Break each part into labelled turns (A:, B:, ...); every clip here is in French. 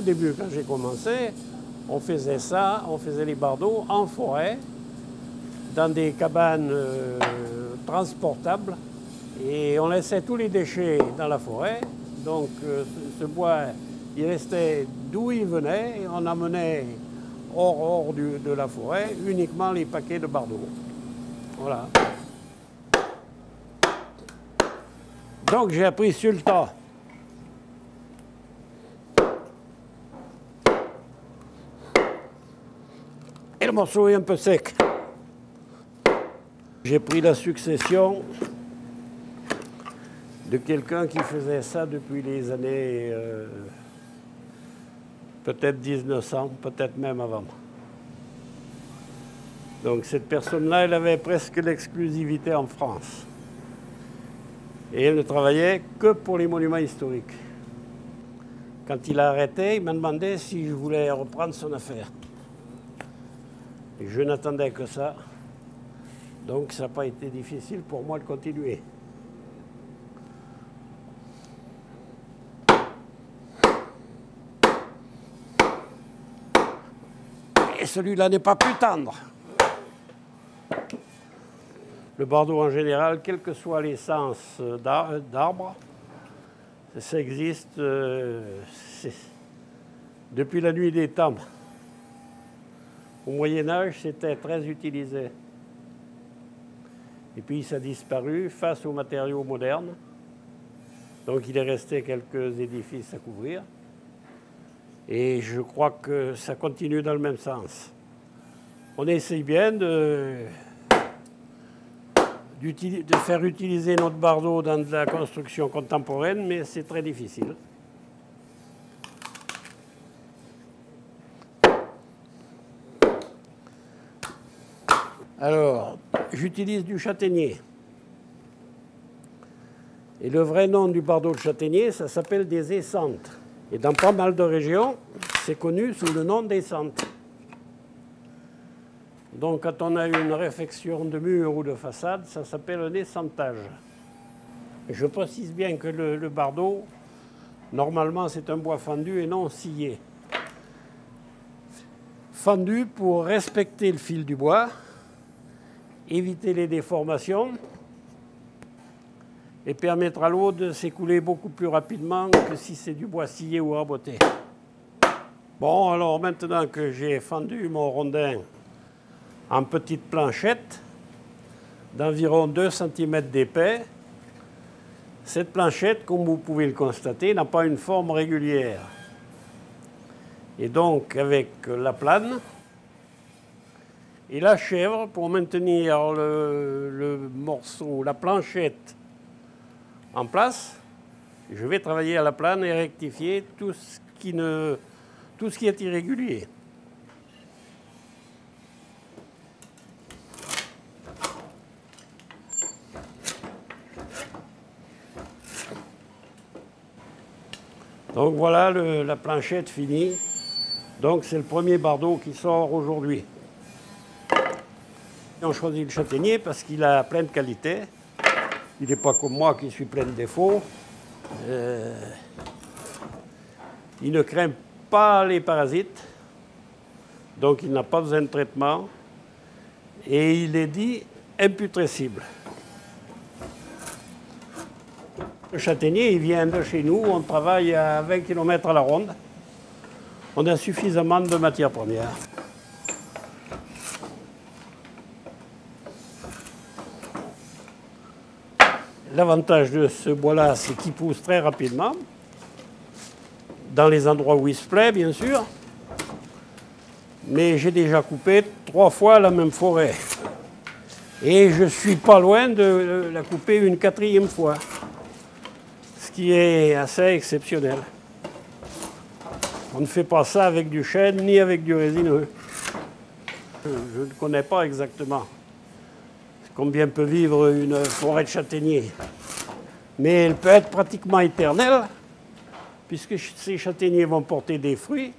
A: début, quand j'ai commencé, on faisait ça, on faisait les bardeaux en forêt, dans des cabanes transportables, et on laissait tous les déchets dans la forêt. Donc ce bois, il restait d'où il venait, et on amenait hors de la forêt uniquement les paquets de bardeaux. Voilà. Donc j'ai appris sur le tas. Et le morceau est un peu sec. J'ai pris la succession de quelqu'un qui faisait ça depuis les années peut-être 1900, peut-être même avant. Donc cette personne-là, elle avait presque l'exclusivité en France. Et elle ne travaillait que pour les monuments historiques. Quand il a arrêté, il m'a demandé si je voulais reprendre son affaire. Et je n'attendais que ça. Donc ça n'a pas été difficile pour moi de continuer. Et celui-là n'est pas plus tendre. Le bardeau en général, quel que soit l'essence d'arbre, ça existe depuis la nuit des temps. Au Moyen-Âge, c'était très utilisé. Et puis ça a disparu face aux matériaux modernes. Donc il est resté quelques édifices à couvrir. Et je crois que ça continue dans le même sens. On essaye bien de faire utiliser notre bardeau dans de la construction contemporaine, mais c'est très difficile. Alors, j'utilise du châtaignier. Et le vrai nom du bardeau de châtaignier, ça s'appelle des essentes. Et dans pas mal de régions, c'est connu sous le nom d'essentes. Donc, quand on a une réfection de mur ou de façade, ça s'appelle un essentage. Je précise bien que le bardeau, normalement, c'est un bois fendu et non scié. Fendu pour respecter le fil du bois, éviter les déformations et permettre à l'eau de s'écouler beaucoup plus rapidement que si c'est du bois scié ou raboté. Bon, alors maintenant que j'ai fendu mon rondin en petite planchette d'environ 2 cm d'épais, cette planchette, comme vous pouvez le constater, n'a pas une forme régulière. Et donc, avec la plane et la chèvre, pour maintenir le morceau, la planchette en place, je vais travailler à la plane et rectifier tout ce qui est irrégulier. Donc voilà la planchette finie. Donc c'est le premier bardeau qui sort aujourd'hui. On choisit le châtaignier parce qu'il a plein de qualités. Il n'est pas comme moi qui suis plein de défauts. Il ne craint pas les parasites. Donc il n'a pas besoin de traitement. Et il est dit imputrescible. Le châtaignier, il vient de chez nous, on travaille à 20 km à la ronde. On a suffisamment de matières premières. L'avantage de ce bois-là, c'est qu'il pousse très rapidement, dans les endroits où il se plaît, bien sûr. Mais j'ai déjà coupé 3 fois la même forêt. Et je suis pas loin de la couper une 4e fois. Ce qui est assez exceptionnel. On ne fait pas ça avec du chêne ni avec du résineux. Je ne connais pas exactement combien peut vivre une forêt de châtaigniers. Mais elle peut être pratiquement éternelle, puisque ces châtaigniers vont porter des fruits.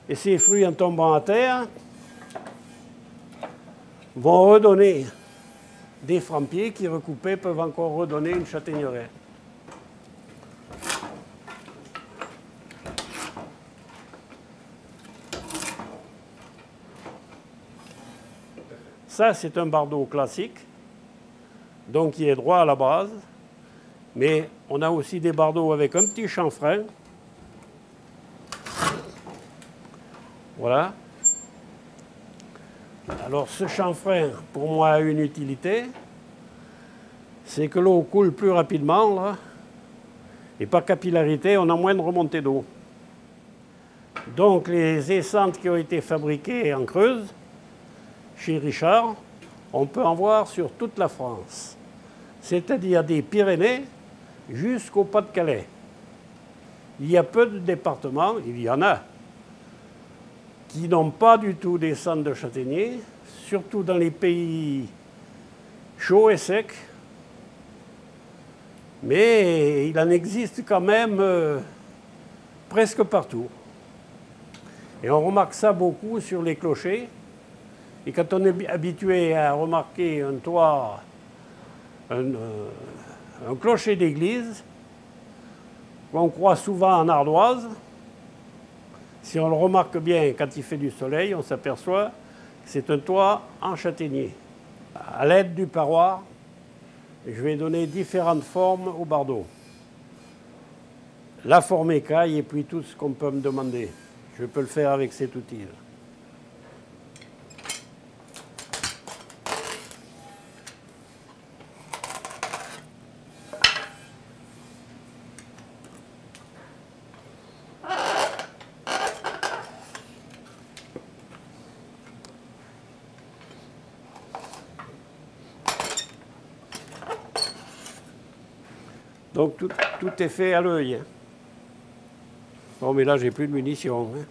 A: Et ces fruits, en tombant à terre, vont redonner des francs-pieds qui, recoupés, peuvent encore redonner une châtaigneraie. ça, c'est un bardeau classique, donc qui est droit à la base. Mais on a aussi des bardeaux avec un petit chanfrein. Voilà. Alors ce chanfrein, pour moi, a une utilité. C'est que l'eau coule plus rapidement, là. Et par capillarité, on a moins de remontée d'eau. Donc les essences qui ont été fabriquées en Creuse, chez Richard, on peut en voir sur toute la France. C'est-à-dire des Pyrénées jusqu'au Pas-de-Calais. Il y a peu de départements, il y en a, qui n'ont pas du tout d'essence de châtaignier, surtout dans les pays chauds et secs. Mais il en existe quand même presque partout. Et on remarque ça beaucoup sur les clochers. Et quand on est habitué à remarquer un toit, un clocher d'église, qu'on croit souvent en ardoise, si on le remarque bien quand il fait du soleil, on s'aperçoit que c'est un toit en châtaignier. À l'aide du parroir, je vais donner différentes formes au bardeau. La forme écaille et puis tout ce qu'on peut me demander. Je peux le faire avec cet outil. Donc tout est fait à l'œil. Bon, mais là, j'ai plus de munitions. Hein.